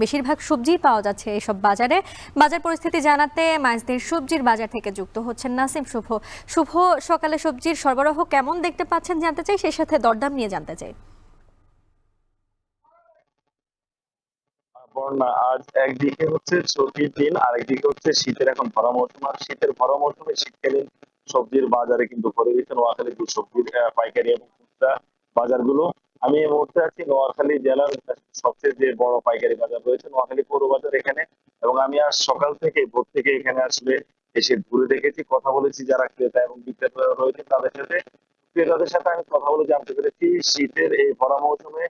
বেশিরভাগ সবজি পাওয়া যাচ্ছে এইসব বাজারে। বাজার পরিস্থিতি জানাতে মাঝদির সবজির বাজার থেকে যুক্ত হচ্ছেন নাসিম শুভ। শুভ, সকালে সবজির সরবরাহ কেমন দেখতে পাচ্ছেন জানতে চাই, সেই সাথে দরদাম নিয়ে জানতে চাই। বন্যা আজ একদিকে হচ্ছে ছুটির দিন, আরেকদিকে হচ্ছে শীতের এখন ভরা মৌসুম। আর শীতের ভরা মৌসুমে শীতকালীন সবজির বাজারে কিন্তু ভরে গেছে নোয়াখালীর যে সবজির পাইকারি এবং খুচরা বাজারগুলো। আমি এই মুহূর্তে আছি নোয়াখালী জেলার সবচেয়ে যে বড় পাইকারি বাজার রয়েছে নোয়াখালী পৌর বাজার এখানে। এবং আমি আজ সকাল থেকে ভোর থেকে এখানে আসলে এসে ঘুরে দেখেছি, কথা বলেছি যারা ক্রেতা এবং বিক্রেতা রয়েছে তাদের সাথে। ক্রেতাদের সাথে আমি কথা বলে জানতে পেরেছি শীতের এই ভরা মৌসুমে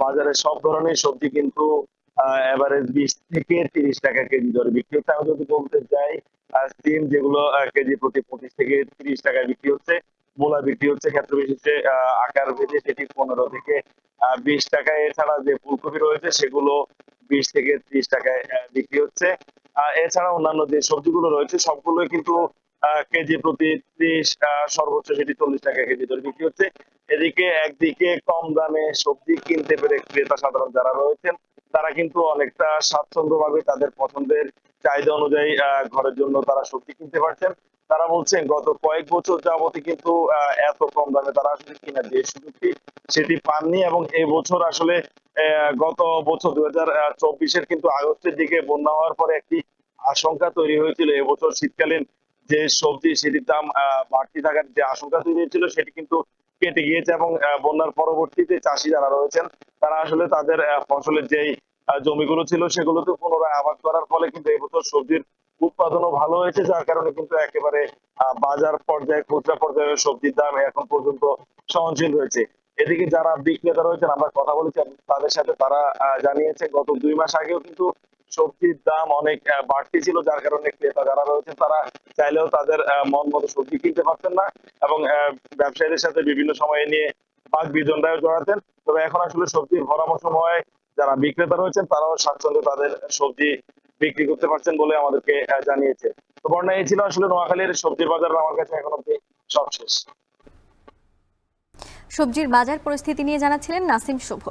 বাজারে সব ধরনের সবজি কিন্তু এভারেজ 20 থেকে 30 টাকা কেজি দরে বিক্রি হচ্ছে। আমি যদি বলতে যাই সিম যেগুলো কেজি প্রতি 25 থেকে 30 টাকায় বিক্রি হচ্ছে। মূলা বিক্রি হচ্ছে ক্ষেত্র বিশেষে আকার ভেদে সেটি 15 থেকে 20 টাকা। এছাড়া যে ফুলকপি রয়েছে সেগুলো 20 থেকে 30 টাকায় বিক্রি হচ্ছে। এছাড়া অন্যান্য যে সবজিগুলো রয়েছে সবগুলোই কিন্তু কেজি প্রতি 30, সর্বোচ্চ সেটি 40 টাকা কেজি দরে বিক্রি হচ্ছে। এদিকে একদিকে কম দামে সবজি কিনতে পেরে ক্রেতা সাধারণ যারা রয়েছেন তারা কিন্তু অনেকটা স্বাচ্ছন্দ্যভাবে তাদের পছন্দের চাহিদা অনুযায়ী ঘরের জন্য তারা সবজি কিনতে পারছেন। তারা বলছেন গত কয়েক বছর যাবতই কিন্তু এত কম দামে তারা আসলে কিনার যে সুযোগটি সেটি পাননি। এবং এই বছর আসলে গত বছর 2024-এর কিন্তু আগস্টের দিকে বন্যা হওয়ার পরে একটি আশঙ্কা তৈরি হয়েছিল এবছর শীতকালীন যে সবজি সেটির দাম বাড়তি থাকার যে আশঙ্কা তৈরি হয়েছিল সেটি কিন্তু কেটে গিয়েছে। এবং বন্যার পরবর্তীতে চাষি যারা রয়েছেন তারা আসলে তাদের ফসলের যেই জমিগুলো ছিল সেগুলোতে পুনরায় আবাদ করার ফলে কিন্তু এবছর সবজির উৎপাদনও ভালো হয়েছে, যার কারণে কিন্তু একেবারে বাজার পর্যায়ে খুচরা পর্যায়ে সবজির দাম এখন পর্যন্ত সহনশীল রয়েছে। এদিকে যারা বিক্রেতা রয়েছেন আমরা কথা বলেছি তাদের সাথে, তারা জানিয়েছে গত 2 মাস আগেও কিন্তু সবজির দাম অনেক বাড়তি ছিল, যার কারণে ক্রেতা যারা রয়েছেন তারা চাইলেও তাদের মন মতো সবজি কিনতে পারছেন না। এবং ব্যবসায়ীদের সাথে বিভিন্ন সময় নিয়ে বাক বিতণ্ডায় জড়াতেন। তবে এখন আসলে সবজির ভরা মৌসুম হওয়ায় যারা বিক্রেতা রয়েছেন তারাও স্বাচ্ছন্দ্যে তাদের সবজি বিক্রি করতে পারছেন বলে আমাদেরকে জানিয়েছে। তো বর্ণা এই ছিল আসলে নোয়াখালীর সবজির বাজার আমার কাছে এখন অব্দি সব শেষ। সবজির বাজার পরিস্থিতি নিয়ে জানাচ্ছিলেন নাসিম শুভ।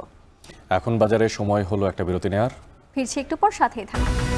এখন বাজারে সময় হলো একটা বিরতি নেওয়ার। ফিরছি একটু পর, সাথেই থাকুন।